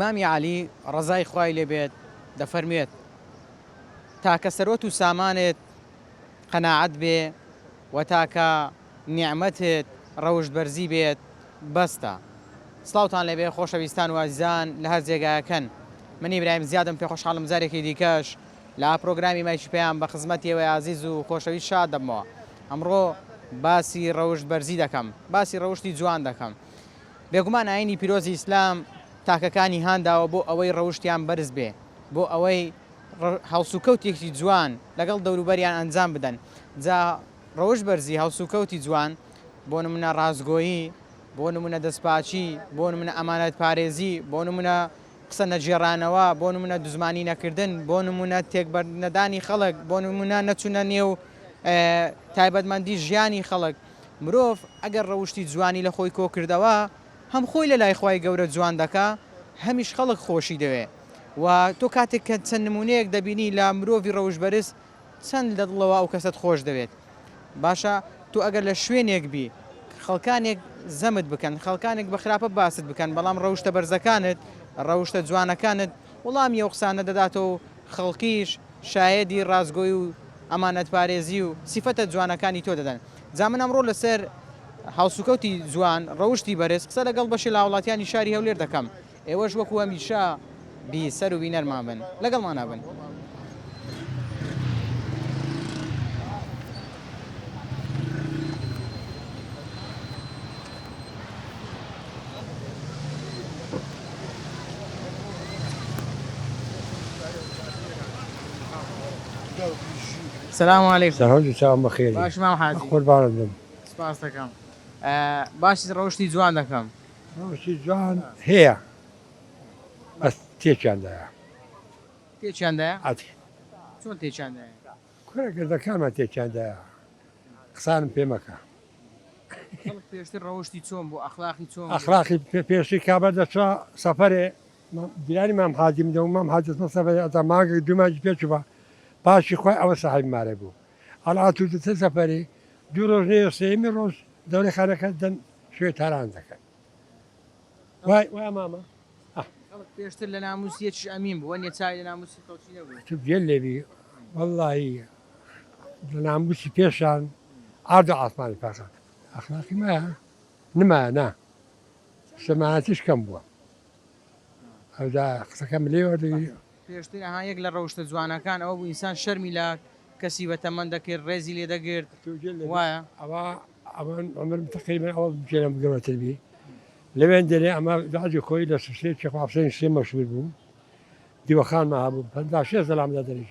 ئیمامی عەلی ڕەزای خوای لێبێت دەفەرمێت تاکە سەرۆت و سامانێت قەناعەت بێ و تاکە نیعمەتێت ڕەوشت بەرزی بێت بەستە. سڵاوتان لەبێ خۆشەویستان و ئازیزان لە هەر جێگایەکەن. من ئیبراهیم زیادم پێ خۆشحاڵم جارێکی دیکەش لە پرۆگرامی مایکی پێیان بە خزمەتیەوەی عازیز و خۆشەویست شاد دەبمەوە. ئەمڕۆ باسی ڕەوشت بەرزی دەکەم، باسی ڕەوشتی جوان دەکەم. بێگومان ئاینی پیرۆزی ئیسلام تاکەکانی هانداوە بۆ ئەوەی ڕەوشتیان بەرز بێ، بۆ ئەوەی هەڵسوکەوتێکی جوان لەگەڵ دەوروبەریان ئەنجام بدەن. جا ڕەوشت بەرزی هەڵسوکەوتی جوان بۆ نمونە ڕازگۆیی، بۆ نمونە دەستپاچی، بۆ نمونە ئەمانەت پارێزی، بۆ نمونە قسە نەجێڕانەوە، بۆ نمونە دوزمانی نەکردن، بۆ نمونە تێکبەرنەدانی خەڵک، بۆ نمونە نەچوونە نێو تایبەتمەندی ژیانی خەڵک. مرۆڤ ئەگەر ڕەوشتی جوانی لە خۆی کۆکردەوە هەم خۆی لە لای خوای گەورە جوان دەکا، هەمیش خەڵک خۆشی دەوێ. و تۆ کاتێک کە چەند نمونەیەک دەبینی لە مرۆڤی ڕەوشت بەرز چەند لە دڵەوە ئەو کەسەت خۆش دەوێت. باشە تۆ ئەگەر لە شوێنێک بی خەڵکانێک زەمت بکەن، خەڵکانێک بە خراپە باست بکەن، بەڵام ڕەوشتە بەرزەکانت، ڕەوشتە جوانەکانت وەڵامی ئەو قسانە دەداتەوە، خەڵکیش شایەدی ڕازگۆی و ئەمانەت پارێزی و سیفەتە جوانەکانی تۆ دەدەن. جا من ئەمڕۆ لەسەر هەڵسوکەوتی جوان ڕەوشتی بەرز قسە لەگەڵ بەشی لە وڵاتیانی شاری هەولێر دەکەم. ئێوەش وەکو هەمیشە بیسەر و بینەرمان بن، لەگەڵمان بن. السلام عليكم. سلام بخير. باش ما حاجی. قربان دم. سپاس دەکەم. باسی ڕەوشتی جوان دەکەم. ڕەوشتی جوان هەیە. بەس تێکیاندایە. تێکیاندایە؟ ئەتی. چۆن تێکیاندایە؟ کوڕەگەردەکانمان تێکیاندایە. قسانم پێ مەکە. خەڵک پێشتر ڕەوشتی چۆن بوو، ئەخلاقی چۆن؟ ئەخلاقی پێشتر کابرا دەچوە سەفەرێ بیرانی مام حاجیم دەوم مام حاجەتمە سەفەرێ ئەتا مانگێک دوو مانگی پێچووە پاشی خۆی ئەوە سەحیب مارە بوو. هەڵاتووتە سەفەرێ دوو ڕۆژ نێ سێمی ڕۆژ دەورەی خانەکە دەن شوێ تاران دەکەن. وای مامە؟ خەڵک پێشتر لە ناموسیەکیش ئەمین بوو، وەنیە چاوی لە ناموسی خەڵکی نەبوو. تو بێن لێبی وەڵڵاهی لە ناموسی پێشان ئارد و ئاسمانی پاکان. ئەخلاقی مایە؟ نمایە نا. سەماعەتیش کەم بووە. ئەودا قسەکەم لێ وەردەگری. پێشتر یەک لە ڕەوشتە جوانەکان ئەوە بوو ئینسان شەرمی لە کەسی بەتەمەند دەکرد، ڕێزی لێ دەگرت. وایە؟ ئەوان عمرم تقریبا ئەوە بجێنم گەورەتر بی. لەوێن دەرێ ئەمە بعضی خۆی لە سوسێ چێخ حوسێن سێ مەشهور بوو. دیوەخانمان هەبوو 56 سەلام دەدەنیش.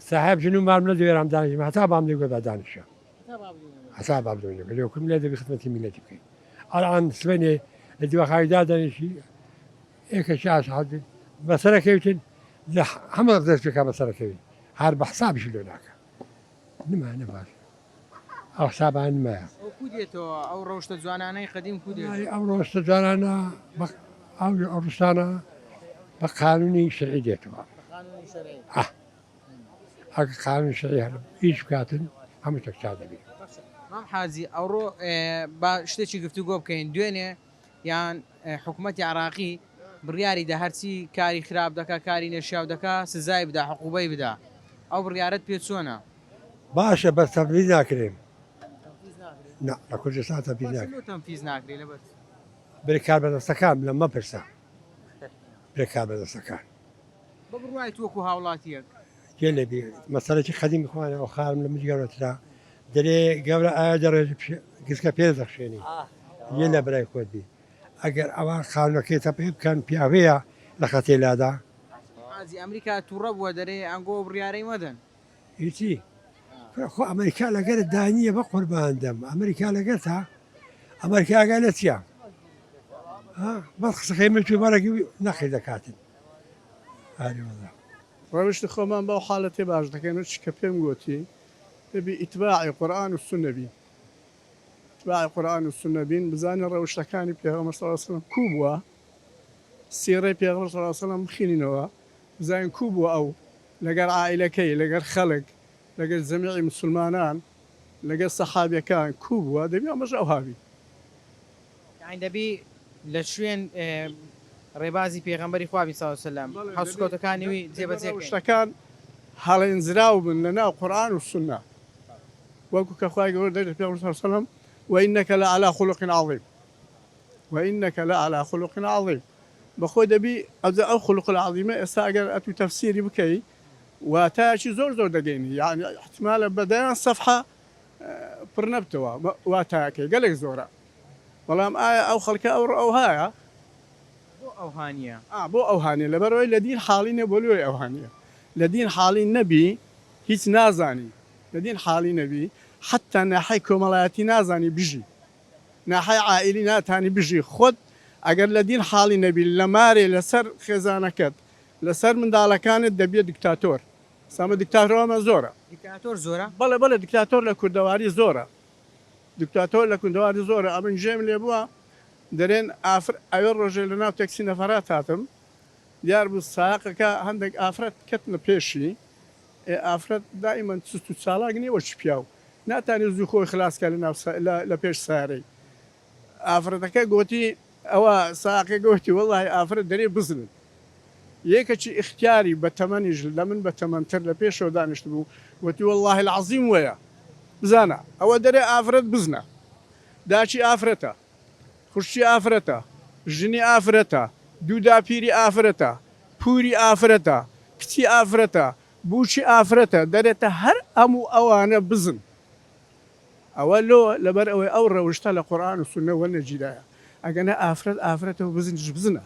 ساحب جنوب مارم نەدەوێرام دانیشم هەتا بام لێگوێ دانیشە. هەتا بام دەوێنێ لێکم لێ دەبی خدمەتی میلەتی بکەین. ئەڵان سوێنێ لە دیوەخانی دادەنیشی ئێکەشی ئاشحەدت بەسەرەکەوتن لە هەمە دەست بکە بەسەرەکەوی هەر بە حسابیشی لێ ناکە. نمایە نەباش. ئەو حسابان نمایە. ئەو کو دێتەوە ئەو ڕەوشتە جوانانەی قەدیم کو دێت؟ ئەو ڕۆستە جوانانە ئەو ڕستانە بە قانونی شەرعی دێتەوە. ئەگە قانون شەرعی هەر هیچ بکاتن هەموو تەک چا دەبێت. مام حاجی ئەوڕۆ با شتێکی گفتوگۆ بکەین دوێنێ یان حکوومەتی عراقی بڕیاری دا هەرچی کاری خراپ دەکا کاری نێشیاو دەکا سزای بدا حقوبەی بدا. ئەو بڕیارەت پێ چۆنە؟ باشە بەس تەنفیز ناکرێن. لە کوردستان تەنفیز ناکرێن. تەنفیز ناکرێ لەبەر برێ کاربەدەستەکان لە مەپرسە. برێ کاربەدەستەکان. بە بڕوای وەکو هاوڵاتیەک. گێ لێبی مەسەلەکی خەدیمی خوانەوە خارم لە مجی گەورەترا دەرێ گەورە ئایا دەڕێژ گسکە پێ دەخشێنی یە لە برای خۆتی. ئەگەر ئەوان خاونەکەیتە پێ بکەن پیاوەیە لە خەتێلادا. حاجی ئەمریکا تووڕە بووە دەرێ ئەنگۆ بڕیارەی مەدەن. هیچی خۆ ئەمریکا لەگەر دانیە بە قورباندەم ئەمریکا لەگەر تا ئەمریکاگە لە چیا بەس قسەکەی ملتوی بەرەگی نەخی دەکاتن. ڕەوشتی خۆمان بەو حاڵەتێ باش دەکەین چ کە پێم گوتی دەبی ئیتباعی قورئان و سونە بین. ئیتباعی قورئان و سونە بین بزانین ڕەوشتەکانی پێغەمبەر صلی الله علیه و سلم کو بووە، سیرەی پێغەمبەر صلی الله علیه و سلم بخوێنینەوە بزانین کو بووە ئەو لەگەر عائیلەکەی لەگەر خەڵک لەگەر جەمیعی مسلمانان لەگەر سەحابیەکان کو بووە دەبی ئەمەش ئەو هاوی. یعنی دەبی لە شوێن ڕێبازی پێغەمبەری خوا صلی الله علیه وسلم هەوسکۆتەکانی وی جێبەجێ شتەکان هەڵێنزراو بن لەناو قورئان و سونە وەکو کە خوای گەورە دەیڵێت پێغەمبەر صلی الله عليه وسلم وإنك لعلى خلق عظيم وإنك لعلى خلق عظيم بەخۆی دەبی ئەو خلق العظیمە ئێستا ئەگەر ئەتوی تەفسیری بکەی واتایەکی زۆر دەگەینی یعنی احتمالە بەدەیان سەفحە پڕ نەبتەوە واتایەکەی گەلێک زۆرە بەڵام ئایا ئەو خەڵکە ئەو هایە بۆ ئەوهانیە بۆ ئەوهانیە لەبەرەوەی لە دین حاڵی نە بۆ لێ ئەوهانیە لە دین حاڵی نەبی هیچ نازانی لە دین حاڵی نەبی حتا ناحەی کۆمەڵایەتی نازانی بژی ناحەی عائیلی ناتانی بژی خۆت ئەگەر لە دین حاڵی نەبی لە مارێ لەسەر خێزانەکەت لەسەر منداڵەکانت دەبێت دیکتاتۆر سامە دیکتاتۆرەمە زۆرە دیکتاتۆر زۆرە بەڵێ دیکتاتۆر لە کوردەواری زۆرە دیکتاتۆر لە کوردەواری زۆرە ئەمن ژێم لێ بووە دەرێن ئەوێ ڕۆژێ لە ناو تەکسی نەفەرات هاتم دیار بوو ساقەکە هەندێک ئافرەت کەتنە پێشی ئافرەت دائیمەن چست و چالاک نیوە چ پیاو ناتانی زوو خۆی خلاسکە لە پێش سارەی ئافرەتەکە گوتی ئەوە ساقی گوتی وەڵی ئافرەت دەرێ بزنن یەکەکی اختیاری بە تەمەنیش لە من بە تەمەنتر لە پێشەوە دانیشت بوو وتی والله العظیم وەیە بزانە ئەوە دەرێ ئافرەت بزنە داچی ئافرەتە خوشتی ئافرەتە ژنی ئافرەتە دووداپیری ئافرەتە پووری ئافرەتە کچی ئافرەتە بوچی ئافرەتە دەرێتە هەر هەموو ئەوانە بزن ئەوە لۆ لەبەر ئەوەی ئەو ڕەوشتە لە قورئان و سونە وەرنەگیرایە ئەگەنە ئافرەتەوە بزنیش بزنە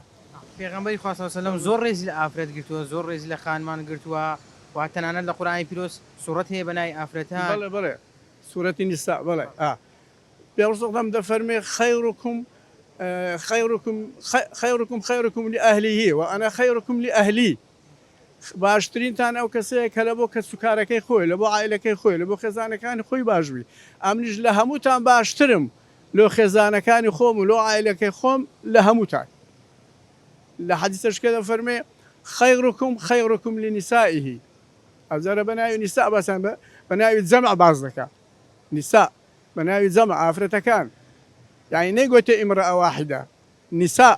پێغەمبەری خوا صلی الله علیه وسلم زۆر ڕێزی لە ئافرەت گرتووە زۆر ڕێزی لە خانمان گرتووە و تەنانەت لە قورئانی پیرۆز سوورەت هەیە بەناوی ئافرەتان بەڵێ سوورەتی نیسا بەڵێ پێغەمبەر دەفەرمێ خەیرکم لأهلیه وأنا خەیرکم لأهلی باشترینتان ئەو کەسەیە کە لە بۆ کەس و کارەکەی خۆی لە بۆ عائیلەکەی خۆی لە بۆ خێزانەکانی خۆی باشبی ئەمنیش لە هەمووتان باشترم لۆ خێزانەکانی خۆم و لۆ عائیلەکەی خۆم لە هەمووتان لە حەدیثەشکە دەفەرمێ خەیرکم لنسائه ئەوجارە بەناوی نیسا باسان بەناوی جەمع باز دەکا نیسا بەناوی جەمع ئافرەتەکان یعنی نەیگوتێ ئیمرأە واحیدە نیسا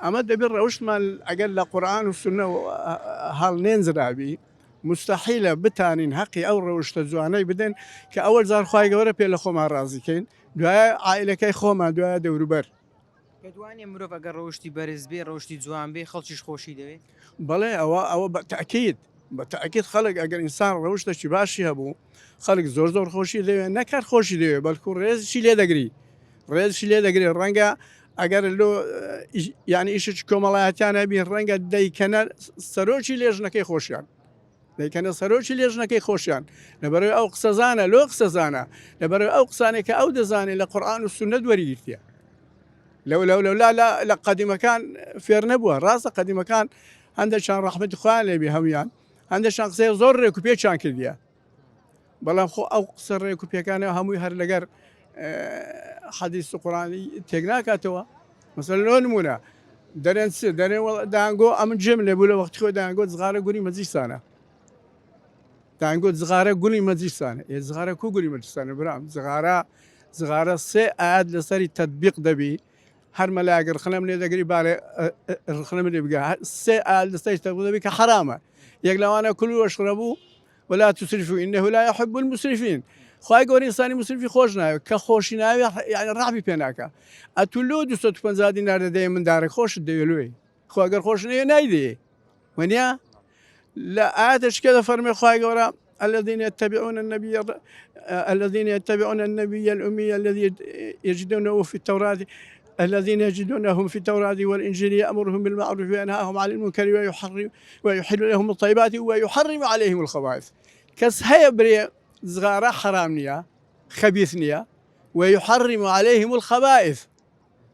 ئەمە دەبێت ڕەوشمان ئەگەر لە قورئان و سونە هەڵنێنزرابی مستحیلە بتانین حەقی ئەو ڕەوشتە جوانەی بدەن کە ئەوە جار خوای گەورە پێ لە خۆمان ڕازیکەین دوایە عائیلەکەی خۆمان دوایە دەوروبەر دەتوانێت مرۆڤ ئەگەر ڕەوشتی بەرز بێ ڕەوشتی جوان بێ خەڵکیش خۆشی دەوێت بەڵێ ئەوە بەتەکید خەڵک ئەگەر ئینسان ڕەوشتێکی باشی هەبوو خەڵک زۆر خۆشی دەوێت نەکات خۆشی دەوێت بەڵکو ڕێزشی لێ دەگری ڕێزشی لێ دەگری ڕەنگە ئەگەر لۆ یعنی ئیشش کۆمەڵایەتیانە بین ڕەنگە دەیکەنە سەرۆکی لێژنەکەی خۆشیان دەیکەنە سەرۆکی لێژنەکەی خۆشیان لەبەرەوەی ئەو قسەزانە لۆ قسەزانە لەبەرەوەی ئەو قسانێک کە ئەو دەزانێت لە قورئان و سونە وەریگرتیە لەولا لە قەدیمەکان فێر نەبووە ڕاستە قەدیمەکان هەندێکیان ڕەحمەتی خوایان لێبی هەمویان هەندێکیان قسەی زۆر ڕێک و پێچیان کردیە بەڵام خۆ ئەو قسە ڕێک و پێکانە هەمووی هەر لەگەر حەدیث و قورئانی تێک ناکاتەوە مەسەلەن لۆ نمونە دەرێن دانگۆ ئەمن جێم لێبوو لە وەختی خۆی دانگۆ جغارە گوری مەجلیسانە دانگۆ جغارە گوڵی مەجلیسانە جغارە کو گوری مەجلیسانە برام جغارە سێ ئاەت لەسەری تەطبیق دەبی هەر مەلایەک ڕخنەم لێ دەگری بالێ ڕخنەم لێ بگە سێ ئاەت لەسەری تەطبیق دەبی کە حرامە یەک لەوانە کولوا واشربوا ولا تسرفوا إنه لا يحب المسرفين خوای گەورە ئینسانی مسرفی خۆش ناوێت کە خۆشی ناوێ یعنی ڕابی پێ ناکە ئەتو لۆ 250 دینار دەدەی من دارێک خۆشت دەوێت لێ خۆ ئەگەر خۆش نەوێ نایدێ وەنیا لا آتش كذا فرمي خواهي قورا الذين يتبعون النبي الأمي الذي يجدونه في التوراة الذين يجدونهم في التوراة والإنجيل يأمرهم بالمعروف وينهاهم عن المنكر ويحل لهم الطيبات ويحرم عليهم الخبائث كس هيا بري صغارة حرامنية خبيثنية ويحرم عليهم الخبائث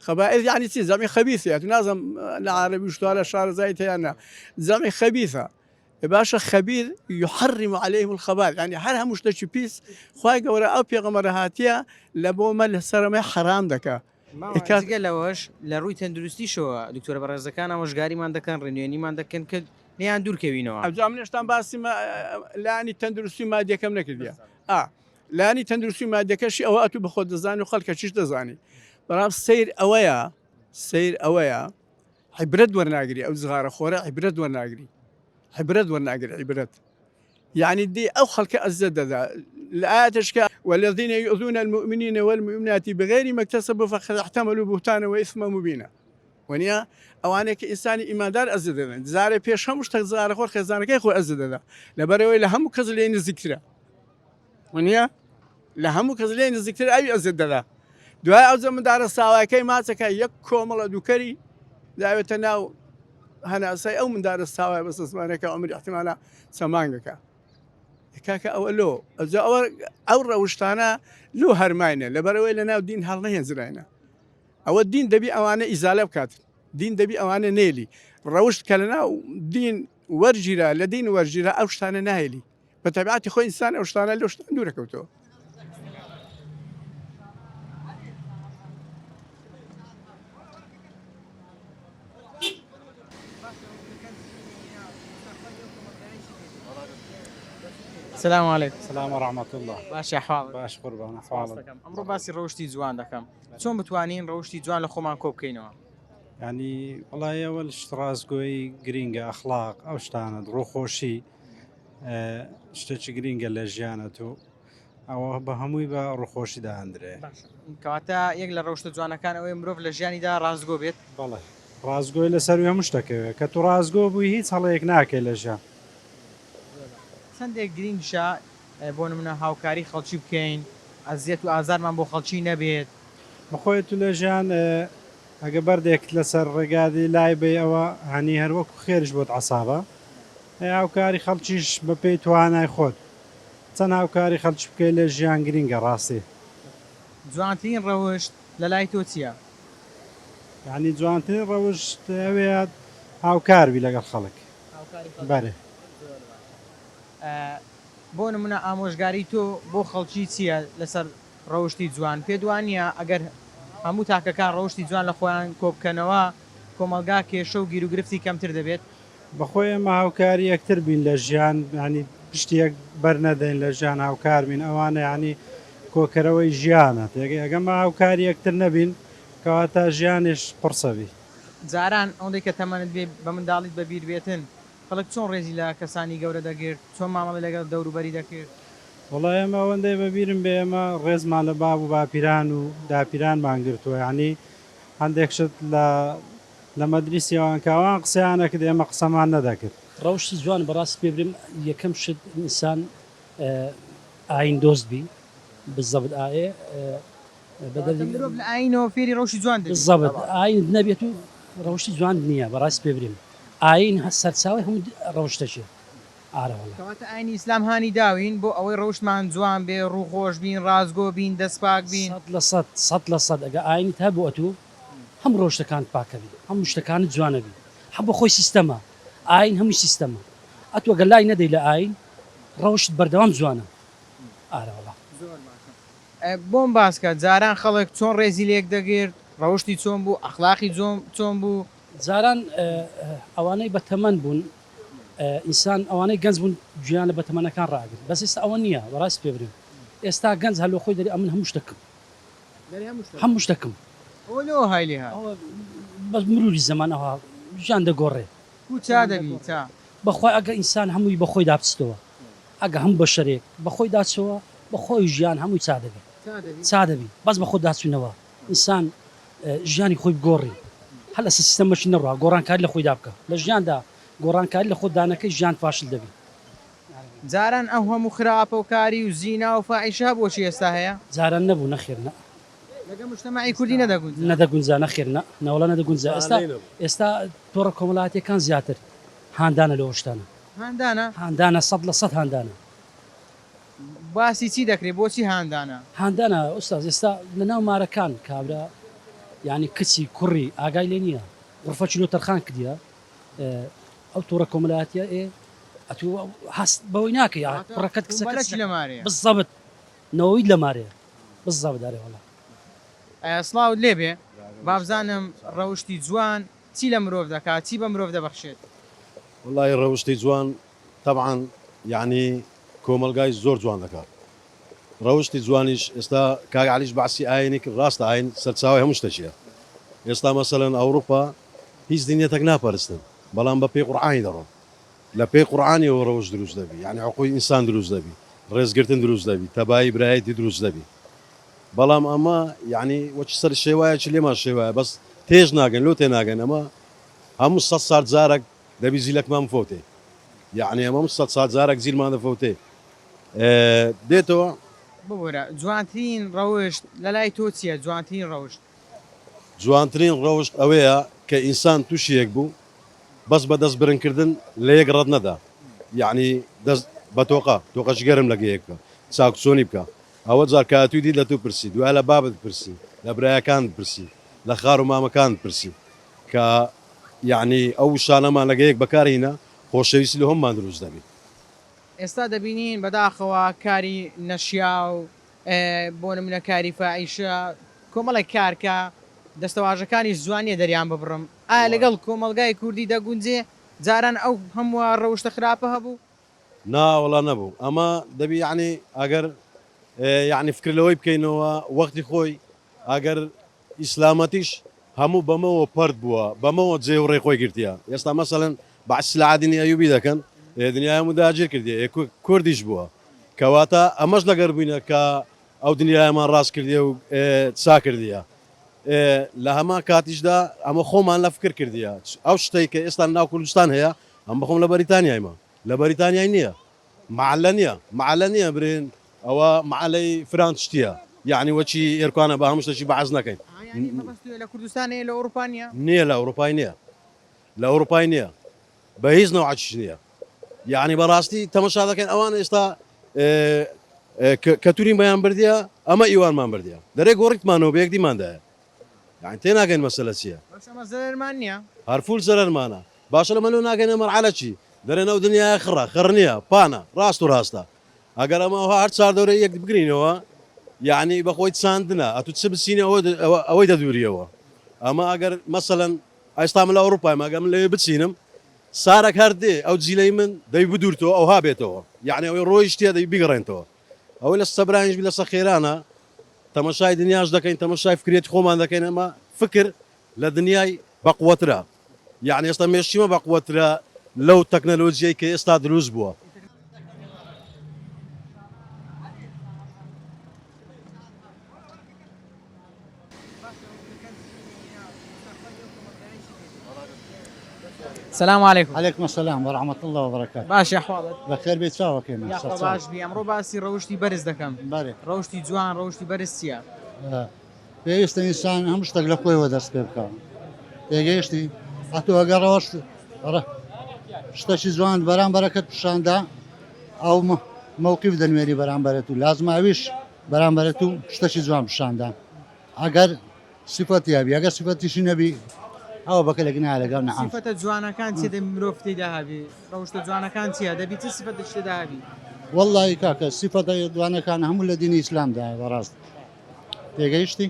خبائث يعني زعمي خبيثة يعني نازم العربي وشتوالى الشعر زايد يعني زعمي خبيثة باشا خبيث يحرم عليهم الخبائث يعني هرها مش تشي بيس خواهي قورا أو بيغمر هاتيا لبو مال سرمي حرام دكا ئەگە لەوەش لە ڕووی تەندروستیشەوە دکتۆرە بەڕێزەکانە وەژگاریمان دەکەن ڕێنوێنیمان دەکەن کە نیان دوورکەوینەوە ئەوجام نێشتان باسی لانی تەندروستی مادیەکەم نەکردیە لانی تەندروستی مادیەکەشی ئەوە ئەتوو بەخۆ دەزانی و خەڵکە چیش دەزانی بەڵام سیر ئەوەیە عبرت ورناقري أو صغار خورة عبرت ورناقري عبرت ورناقري عبرت يعني دي أو خلق أزد ذا الآية تشكى والذين يؤذون المؤمنين والمؤمنات بغير ما اكتسبوا فقد احتملوا بهتانا وإثما مبينا ونيا أوانك إنسان إيمان دار أزد ذا زاري بيش همش تزار خور خزانك يخو أزد ذا لبروي لهم كزلين الذكرى ونيا لهم كزلين الذكرى أي أزد ذا دعاء أو زمن دار الساواي كي ما تكا يكو ملا دوكري دعوة ناو هنا سي أو من دار الساواي بس اسمانك عمري احتمالا سمانك كاكا أو لو أو روشتانا لو هرماينة لبروي لنا الدين هالنا ينزلنا أو الدين دبي أوانه إزالة بكات دين دبي أوانه نيلي روشت كلنا دين ورجرا لدين ورجرا أوشتانا نايلي بتبعاتي خو إنسان أوشتانا لوشتان دورك وتو السلام عليكم. السلام ورحمة الله. باش أحوالك. باش قربان أحوالك. ئەمڕۆ باسی ڕەوشتی جوان دەکەم. چۆن بتوانین ڕەوشتی جوان لە خۆمان کۆ بکەینەوە؟ يعني والله أول ڕازگۆی گرینگە ئەخلاق ئەو شتانە ڕووخۆشی شتێکی گرینگە لە ژیانەت و ئەوە بە هەمووی بە ڕووخۆشی داهەندرێ. کەواتە یەک لە ڕەوشتە جوانەکان ئەوەی مرۆڤ لە ژیانیدا ڕازگۆ بێت. بەڵێ ڕازگۆی لەسەروی هەموو شتەکەوێت کە تو ڕازگۆ بووی هیچ هەڵەیەک ناکەی لە ژیان. چەندێک گرنگشە بۆ نمونە هاوکاری خەڵکی بکەین ئەزیەت و ئازارمان بۆ خەڵکی نەبێت بەخۆی تو لە ژیان ئەگە بەردێک لەسەر ڕێگادی لای بێ ئەوە هەنی هەروەکو خێرش بۆت عەسابە هاوکاری خەڵکیش بە پێی توانای خۆت چەند هاوکاری خەڵکی بکەی لە ژیان گرینگە ڕاستی. جوانترین ڕەوشت لە لای تۆ چییە؟ یعنی جوانترین ڕەوشت ئەوەیە هاوکاربی لەگەڵ خەڵک. بەێ بۆ نمونە ئامۆژگاری تۆ بۆ خەڵکی چییە لەسەر ڕەوشتی جوان پێ دوانە ئەگەر هەموو تاکەکان ڕەوشتی جوان لە خۆیان کۆبکەنەوە کۆمەلگا کێشە و گیر و گرفتی کەمتر دەبێت. بەخۆی ئەمە هاوکاری یەکتر بین لە ژیان ینی پشتیەک بەرنەدەین لە ژیان هاوکار بین ئەوانە ینی کۆکەرەوەی ژیانە ئەگەمە هاوکاری یەکتر نەبین کەواتە ژیانش قڕسەبی. جاران ئەوەندەی کە تەمەنت بێ بە منداڵیت بەبیر بێتن خەڵک چۆن ڕێزی لە کەسانی گەورە دەگرت چۆن مامەڵی لەگەڵ دەوروبەری دەکرد. وڵای ئەمە ئەوەندەی بەبیرم بێ ئەمە ڕێزمان لە باب و باپیران و داپیرانمان گرتووە ینی هەندێک شت لە مەدرسیەوەن کاوان قسەیانە کرد ئێمە قسەمان نەدەکرد. ڕەوشتی جوان بەڕاستی پێ بریم یەکەم شت ئینسان ئاین دۆست بی بزەبت ئاێ مرۆڤ لە ئاینەوە فێری ڕەوشی جوان بزەبت ئاین نەبێت و ڕەوشتی جوان نییە بەڕاستی پێ بریم ئاین سەرچاوی هەموو ڕەوشتەشێ ئارەوەڵە کەواتە ئاینی ئیسلام هانی داوین بۆ ئەوەی ڕەوشتمان جوان بێ ڕووخۆش بین ڕازگۆ بین دەستپاک بین 100% ئەگە ئاینت هەبوو ئەتوو هەم ڕۆژتەکان پاکەبی هەموو شتەکانت جوانەبی هەم بە خۆی سیستەمە ئاین هەمووی سیستەمە ئەتووەگە لای نەدەی لە ئاین ڕەوشت بەردەوام جوانە ئارەوەڵە. بۆم باسکە جاران خەڵک چۆن ڕێزی لێک دەگرت ڕەوشتی چۆن بوو ئەخلاقی چۆن بوو جاران ئەوانەی بە تەمەەن بوون ئینسان ئەوانەی گەنج بوون گویانە بە تەمەنەکان ڕاگرت بەس ئێستا ئەوە نییە بەڕاستی پێ بریم ئێستا گەنج هەلۆ خۆی دەری ئەمن هەموو شتەکەم هەموو شتەکەم ئەوە هایلی ها بەس مروری زەمان ئەوها ژیان دەگۆڕێ چا دەبی تا بەخوای ئەگە ئینسان هەمووی بەخۆی دابچێتەوە ئەگە هەم بە شەرێک بەخۆی داچەوە بەخۆی ژیان هەمووی چا دەبێت چا دەبی بەس بەخۆ داچوونەوە ئینسان ژیانی خۆی بگۆڕی هەل لە سیستەمەشی نەڕوا گۆڕانکاری لە خۆی دابکە لە ژیاندا گۆڕانکاری لە خۆ دانەکەی ژیان فاشل دەبی. جاران ئەو هەموو خراپە و کاری و زینا و فاحیشە بۆچی ئێستا هەیە جاران نەبوو نەخێرنە لەگەڵ مجتەمەعی کوردی نەدەگونجا نەخێرنە نەوەڵە نەدەگونجا ئێستا تۆڕە کۆمەڵایەتیەکان زیاتر هاندانە لەوە شتانە هاندانە 100% هاندانە. باسی چی دەکرێت بۆچی هاندانە ئوستاز ئێستا لە ناو مارەکان کابرا ینی کچی کوڕی ئاگای لێ نییە غرفە چلۆ تەرخان کردە ئەو تۆڕە کۆمەڵایەتیە ئەتوو هەست بەوەی ناکەی کوڕەکەت کچەکەی لە مارەیە بزەبت نەوەی لە مارەیە بزەبت دارێوەڵە. سڵاو لێبێ بابزانم ڕەوشتی جوان چی لە مرۆڤ دەکات چی بە مرۆڤ دەبەخشێت. والله ڕەوشتی جوان طبعا یعنی کۆمەلگای زۆر جوان دەکات ڕەوشتی جوانیش ئێستا کاگعلیش باسی ئاینێک ڕاستە ئاین سەرچاوی هەموو شتەچیە ئێستا مەسەلەن ئەوروپا هیچ دینیەتێک ناپەرستن بەڵام بە پێی قورئانی دەڕۆن لە پێی قورئانیەوە ڕەوش دروست دەبی یعنی حقوقی ئینسان دروست دەبی ڕێزگرتن دروست دەبی تەبایی برایەتی دروست دەبی بەڵام ئەمە یعنی وەچ سەر شێوایەکی لێمان شێوایە بەس تێژ ناگەن لۆ تێ ناگەن ئەمە هەموو 100 ساڵ جارێک دەبی زیلەکمان بفەوتێ یعنی ئەمە 100 ساڵ جارێک زیلمان دەفەوتێ دێتەوە ببوورە جوانترین ڕەوشت لە لای تۆ چییە جوانترین ڕەوشت جوانترین ڕەوشت ئەوەیە کە ئینسان تووشیەک بوو بەس بە دەست برنکردن لە یەک ڕەت نەدا یعنی دەست بە تۆقەش گەرم لەگەیەک بکە چاکسۆنی بکە ئەوە جار کاتوی دی لە تو پرسی دوای لە بابت پرسی لە برایەکان پرسی لە خار و مامەکان پرسی کە یعنی ئەو شانەمان لەگەیەک بەکارهینە خۆشەویستی لە هەممان دروست دەبێت ئێستا دەبینین بەداخەوە کاری نەشیا و بۆ نمونە کاری فاحیشە کۆمەڵێک کارکە دەستەواژەکانی جوانیە دەریان ببڕم ئایا لەگەڵ کۆمەلگای کوردی دەگونجێ جاران ئەو هەموو ڕەوشتە خراپە هەبوو ناوەڵا نەبوو ئەمە دەبی یعنی ئەگەر یعنی فکر لەوەی بکەینەوە وەختی خۆی ئەگەر ئیسلامەتیش هەموو بەمەوە پەرد بووە بەمەوە جێ و ڕێخۆی گرتیە ئێستا مەسەڵەن بەعسی لە عادینی ئەیوبی دەکەن دنیای هەموو داگیر کردی کوردیش بووە کەواتە ئەمەش لەگەر بووینە کە ئەو دنیایمان ڕاست کردیە و چا کردیە لە هەمان کاتیشدا ئەمە خۆمان لە فکر کردیە ئەو شتەی کە ئێستا ناو کوردستان هەیە ئەم بەخۆم لە بەریتانیایمە لە بەریتانیای نییە معلە نییە برێن ئەوە معلەی فرانس شتیە یعنی وەچی ئێرکانە بە هەموو شتێکی بەعەز نەکەین لە کوردستانەیە لە ئەوروپانیا نییە لە ئەوروپای نییە لە ئەوروپای نییە بە هیچ نەوعاتیش نییە یعنی بەڕاستی تەمەشا دەکەن ئەوان ئێستا کە توورین بەیان بردیە ئەمە ئیوانمان بردیە دەرێ گۆڕیتمانەوە بەیەک دیماندایە یعنی تێ ناگەین مەسەلە چییە زەرمان نییە هەرفول زەرمانە باشە لەمە لەو ناگەینە مەرحەلە چی دەرێنە و دنیای خڕ نییە پانە ڕاست و ڕاستە ئەگەر ئەمەوە هەر چار دەورە یەک بگرینەوە یعنی بەخۆی چاندنە ئەتو چ بچینە ئەوەی دەدووریەوە ئەمە ئەگەر مەسەلەن ئایستا من لە ئەوروپای ماگەم لەوێ بچینم سارێک هەردێ ئەو جیلەی من دەی بدورتەوە ئەو هابێتەوە یعنی ئەوەی ڕۆی شتێ دەی بیگەڕێنەوە ئەوەی لە سەبرانیش لە سەخێرانە تەمەشای دنیاش دەکەین تەمەشای فکرێتی خۆمان دەکەین ئەمە فکر لە دنیای بەقوەترە یعنی ئێستا مێشتیمە بەقوەترە لەو تەکنەلۆجیای کە ئێستا دروست بووە سلام علیکم عليكم السلام ورحمة الله وبركاته. باش ئەحواڵت بخير بيت سوا كينا. یاخوا باش بی ئەمڕۆ باسی ڕەوشی بەرز دەکەم باري. ڕەوشی جوان ڕەوشی بەرز چییە پێویستە ئینسان هەموو شتێک لە خۆیەوە دەست پێ بکە. تێگەیشتی هەتوو ئەگەڕەوەش شتێکی جوان بەرامبەرەکەت پیشاندا ئەو مووقیف دەنوێری بەرامبەرەت و لازم ئەویش بەرامبەرەت و شتێکی جوان پیشاندا ئەگەر سیفەتی هەبی ئەگەر سیفەتیشی نەبی ئەوە بەکە لەگەنای لەگەڵ نەعام. سیفەتە جوانەکان چێ دەبی مرۆڤ تێدا هەبی ڕەوشتە جوانەکان چییە دەبی چ سیفەتە شتێدا هەبی والله کاکە سیفەتە جوانەکان هەموو لە دینی ئیسلامدایە بەڕاست. تێگەیشتی؟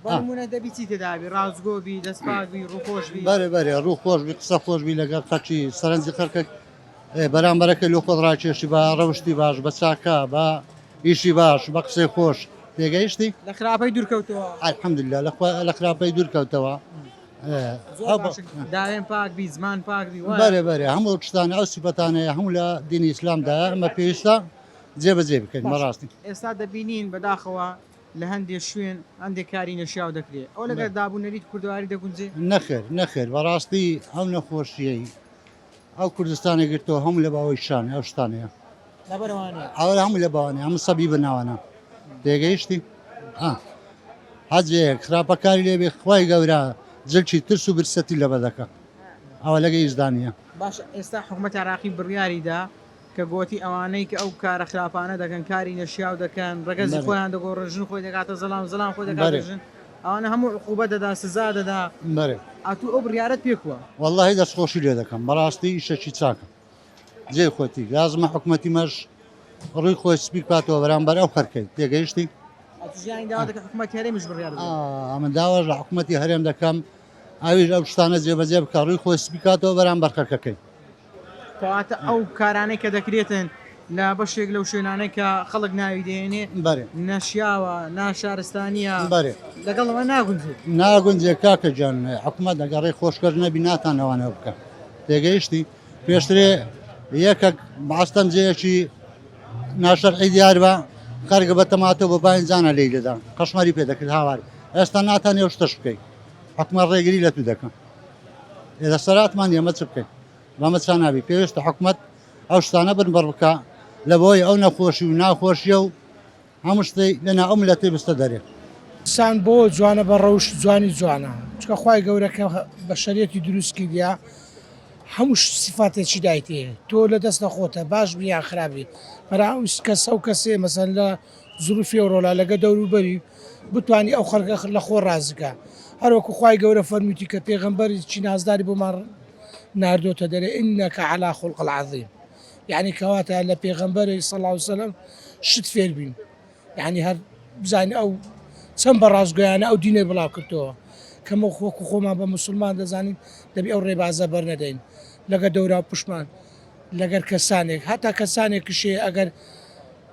بەمونە دەبی چی تێدا هەبی ڕازگۆبی دەستپاکبی ڕووخۆشبی بەرێ ڕوو خۆشبی قسە خۆشبی لەگەڵ خەچی سەرنجی خەرکە بەرامبەرەکە لە خۆت ڕاکێشی بە ڕەوشتی باش بە چاکە بە ئیشی باش بە قسەی خۆش تێگەیشتی؟ لە خراپەی دوورکەوتەوە الحەمدلله لە خراپەی دوورکەوتەوە داوێن پاکبی زمان پاکبی بەرێ هەموو شتانە ئەو سیفەتانەیە هەموو لە دینی ئیسلامدایە ئەمە پێویستە جێبەجێ بکەین بەڕاستی. ئێستا دەبینین بەداخەوە لە هەندێک شوێن هەندێک کاری نەشیاو دەکرێت ئەو لەگەر دابوونەریت کوردواری دەگونجێ نەخێر بەڕاستی ئەو نەخۆشیەی ئەو کوردستانی گرتەوە هەموو لە باوەی شانە ئەو شتانەیە ئەوە هەموو لە باوانێ هەموو سەبی بناوانە تێگەیشتی حەجەیەک خراپەکاری لێبێ خوای گەورە جلچی ترس و برسەتی لە بەدەکە ئەوە لەگە ئیزدانە باش ئێستا حکوومەت عراقی بڕیاریدا کە گوتی ئەوانەی کە ئەو کارە خراپانە دەکەن کاری نەشیاو دەکەن ڕگەزی خۆیان دەگۆڕژن خۆی دەکاتە زەڵام خۆی دەکاتژن ئەوانە هەموو عقوبەت دەدا سزا دەدا ئەتو ئەو بڕیارەت پێکووە واللهی دەستخۆشی لێ دەکەم بەڕاستی ئیشەکی چاکە جێ خۆتی لازمە حکوومەتی مەش ڕووی خۆی سپی کاتەوە بەرامبەر ئەو خەرکەی تێگەیشتی حکوومەتی هەرێمیش بڕیار ئەمە داواش لە حکوومەتی هەرێم دەکەم ئاویش ئەو شتانە جێبەجێ بکە ڕووی خۆی سپی کاتەوە بەرامبەر خەرکەکەی کەواتە ئەو کارانەی کە دەکرێتن لە بەشێک لەو شوێنانەی کە خەڵک ناوی دێنێ بەێ نەشیاوە ناشارستانیە بەێ لەگەڵەوە ناگونجێت ناگونجێ کاکە جان حکوومەت دەگەڕێ خۆشکرد نەبی ناتانەوانە بکە تێگەیشتی پێشترێ یەکێک باستەم جەیەکی ناشەرعی دیار بە خەرگە بە تەماتۆ بە باینجانە لی لێدا قەشمەری پێ دەکرد هاوار ئێستا ناتانێ شتەش بکەیت حکومەت ڕێگری لە تو دەکەن ئێدە سەراتمان ئێمە چ بکەین بەمە چا نابی پێویستە حکومەت ئەو شتانە بن بڕ بکە لە بۆی ئەو نەخۆشی و ناخۆشیە و هەموو شتەی لەنا ئەو ملەتێ بستە دەرێ سان بۆ جوانە بە ڕەوشت جوانی جوانە چکە خوای گەورەکە بە شەریەتی دروستکی دیا هەموو سیفاتێکی دایتێ تۆ لە دەستە خۆتە باش بیان خراپی بەرا کەس ئەو کەسێ مەسەن لە زروفی ئەوڕۆلا لەگە دەوروبەری بتانی ئەو خەرگە لە خۆ ڕازگە هەروەکو خوای گەورە فەرمیوتی کە پێغەمبەری چی نازداری بۆمان ناردۆتە دەرێ ئینەکە عەلا خولق العەظیم یعنی کەواتە لە پێغەمبەری صلی الله علیه وسلم شت فێر بین یعنی هەر بزانین ئەو چەند بە ڕازگۆیانە ئەو دینەی بڵاو کردەوە کەمە خۆکو خۆمان بە مسلمان دەزانین دەبی ئەو ڕێبازە بەرنەدەین لەگە دەورا پشمان لەگەر کەسانێک هەتا کەسانێک کشێ ئەگەر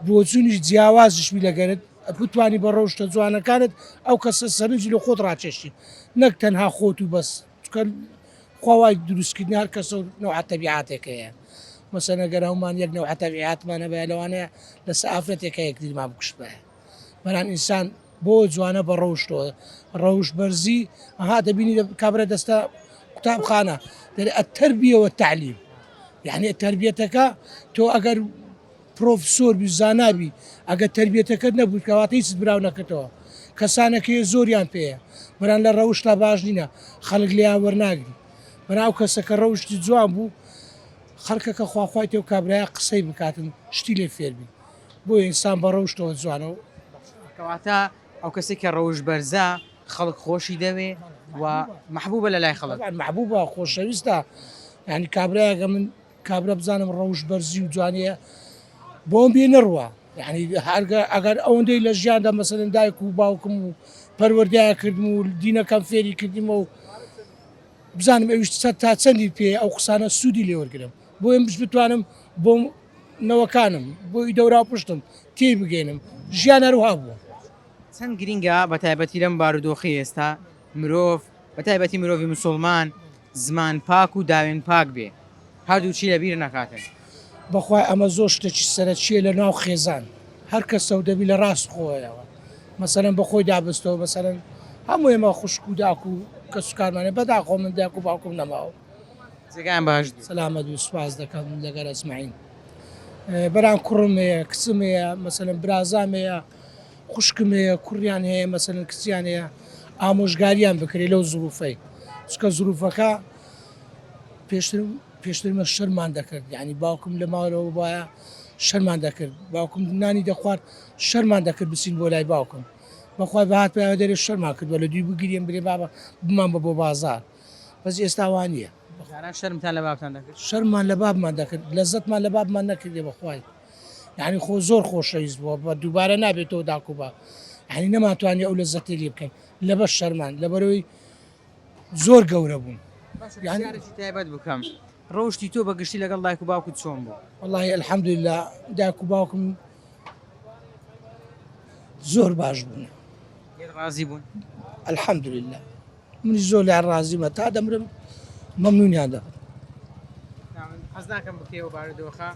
بۆ چوونیش جیاوازشبی لەگەرت بتوانی بە ڕۆشتە جوانەکانت ئەو کەسە سەرنجی لە خۆت ڕاکێشی نەک تەنها خۆت و بەس خواوای دروستکردنی هەر کەسە نەوع تەبیعاتێکەیە مەسەن ئەگەر هەومان یەک نەوع تەبیعاتمانە بە لەوانەیە لەسەر ئافرەتێکە یەکترمان بکوشت بە بەران ئینسان بۆ جوانە بە ڕۆشتەوە ڕەوش بەرزی ئەها دەبینی کابرا دەستە قوتابخانە دەرێ ئەتەربیەوە تعلیم یعنی تربیەتەکە تۆ ئەگەر پرۆفسۆر بی زانابی ئەگەر تربیەتەکەت نەبوو کەواتە هیچ براو نەکەتەوە کەسانەکە زۆریان پێەیە بەران لە ڕەوشتا باش نینە خەڵک لیان وەرناگری بەناو کەسەکە ڕەوشتی جوان بوو خەڵکەکە خواخوای تێ و کابراایە قسەی بکاتن شتی لێ فێربی بۆ ئینسان بە ڕەوشتەوە جوانەوە کەواتە ئەو کەسێک کە ڕەوش بەرزە خەڵک خۆشی دەوێ و محبوبە لە لای خەڵک محبوبە خۆشەویستە ینی کابراایەگە من کابرا بزانم ڕەوش بەرزی و جوانەیە بۆم بێ نەڕوە یعنی ئەگەر ئەوەندەی لە ژیاندا مەسەرەن دایک و باوکم و پەروەردایە کردم و دینەکەم فێری کردیمە و بزانم ئەویش تا چەندی پێ ئەو قسانە سوودی لێوەرگرم بۆ ئێم بتوانم بۆ نەوەکانم بۆی دەورا پشتم تێ بگەێنم ژیان هەروها بووە چەند گرینگە بە تایبەتی لەم بارودۆخی ئێستا مرۆڤ بە تایبەتی مرۆڤی مسلمان زمان پاک و داوێن پاک بێ هەردوو چی لەبیر نەکاتن بەخوای ئەمە زۆر شتێکی سەرەکیە لە ناو خێزان هەر کەس سەو دەبی لە ڕاست خۆیەوە مەسەرەن بەخۆی دابستەوە مەسەرەن هەموو ئێمە خوشک و داک و کەس و کارمانێ بەداخۆ من داک و باوکم نەماوە جێگایان باش سەلامەت و سوپاس دەکەم لەگەر ئەسمعین بەران کوڕم هەیە کچم هەیە مەسەرەن برازام هەیە خوشکم هەیە کوڕیان هەیە مەسەرەن کچیان هەیە ئامۆژگاریان بکرێ لەو زروفەی چکە زروفەکە پێشترمە شەرمان دەکرد یعنی باوکم لە ماوەوە وایە شەرمان دەکرد باوکم نانی دەخوارد شەرمان دەکرد بچین بۆ لای باوکم بەخوای بەهات پێ دەرێ شەرمان کردوە لە دوی بگیریم برێ بابە بمان بە بۆ بازار بەس ئێستا وانە شەرمتان لە بابتان دەکرد شەرمان لە بابمان دەکرد لەزەتمان لە بابمان نەکردێ بەخوای یعنی خۆ زۆر خۆشەویست بووە بە دووبارە نابێتەوە داکوبا یعنی نەماتوانانی ئەو لە زەتی لێ بکەین لەبەر شەرمان لەبەرەوەی زۆر گەورە بوون یانێکی تایبەت بکەم ڕۆشتی تۆ بەگشتی لەگەڵ دایک و باوکت چۆن بوو والله الحەمدوللا دایک و باوکم زۆر باش بوون ڕازی بوون الحەمدوللا منی زۆر لای ڕازیمە تا دەمرم مەمنونیان دەبن حەز ناکەم بکەوە بارودۆخە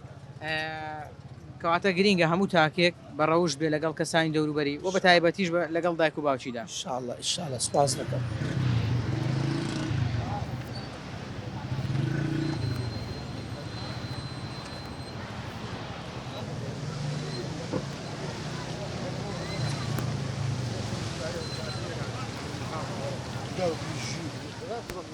کەواتە گرینگە هەموو تاکێک بە ڕەوش بێ لەگەڵ کەسانی دەوروبەری و بە تایبەتیش لەگەڵ دایک و باوچیدا ئینشاءالله ئینشاءالله سپاس دەکەم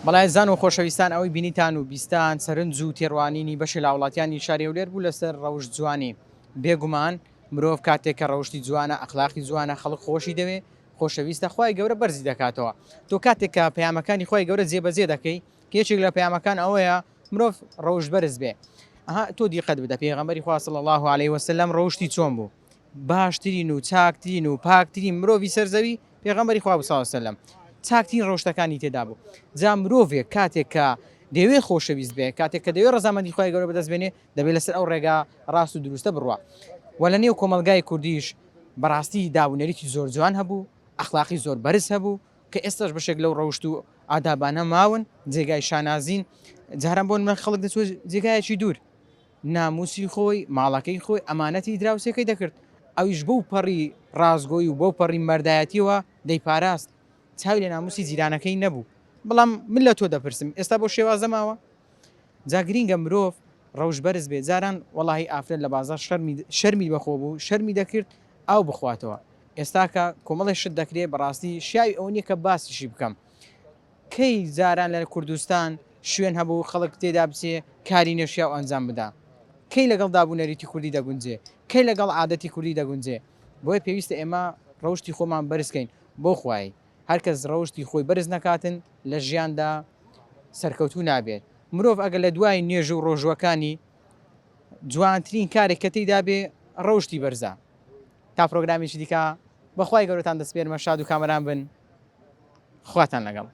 بەڵای زان و خۆشەویستان ئەوەی بینیتان و بیستان سەرنج و تێڕوانینی بەشی لە وڵاتیانی شارێولێر بوو لەسەر ڕەوش جوانی بێگومان مرۆڤ کاتێک کە ڕەوشی جوانە ئەخلاقی جوانە خەڵک خۆشی دەوێ خۆشەویستە خوای گەورە بەرزی دەکاتەوە تۆ کاتێک کە پەیامەکانی خوای گەورە جێبەجێ دەکەی کێچێک لە پەیامەکان ئەوەیە مرۆڤ ڕەوش بەرز بێ ئەها تۆ دیقەت بدە پێغەمبەری خوا صلی الله علیه وسلم ڕەوشتی چۆن بوو باشترین و چاکترین و پاکترین مرۆڤی سەرزەوی پێغەمبەری خوا صلی الله علیه وسلم چاکترین ڕۆشتەکانی تێدا بوو جا مرۆڤێک کاتێک کە دەوێت خۆشەویست بێ کاتێک کە دەوێت ڕزامەندی خۆی گەورە بەدەستبێنێ دەبێت لەسەر ئەو ڕێگا ڕاست و دروستە بڕوە وە لە نێو کۆمەلگای کوردیش بەڕاستی داونەریی زۆر جوان هەبوو ئەخلاقی زۆر بەرز هەبوو کە ئێستاش بەشێک لەو ڕەوشت و ئادابانە ماون جێگای شانازین جاران بۆ من خەڵک دەچوە جێگایەکی دوور ناموسی خۆی ماڵەکەی خۆی ئەمانەتی دراوسەکەی دەکرد ئەویش بەو پەڕی ڕازگۆی و بۆ پەڕی مەردایەتیەوە دەیپاراست چاوی لە ناموسی جیرانەکەی نەبوو بەڵام من لە تۆ دەپرسم ئێستا بۆ شێوازە ماوە جاگرینگە مرۆڤ ڕەوش بەرز بێ جاران وەڵی ئافرەت لە بازار شەرمی بەخۆ بوو شەرمی دەکرد ئاو بخواتەوە ئێستا کە کۆمەڵی شت دەکرێت بەڕاستی شیاوی ئەو نییە کە باسیشی بکەم کەی جاران لە کوردستان شوێن هەبوو خەڵک تێدا بچێ کاری نەشیا و ئەنجام بدا کەی لەگەڵ دابوونەریتی کوردی دەگونجێ کەی لەگەڵ عادەتی کوردی دەگونجێ بۆیە پێویستە ئێمە ڕەوشی خۆمان بەرزکەین بۆ خوای هەرکەس ڕەوشی خۆی بەرز نەکاتن لە ژیاندا سەرکەوتوو نابێت مرۆڤ ئەگەر لە دوای نوێژ و ڕۆژوەکانی جوانترین کارێک کە تێیدا بێ ڕەوشی بەرزە تا پرۆگرامیشی دیکە بەخوای گەورەتان دەسپێرمە شاد و کامەران بن خواتان لەگەڵ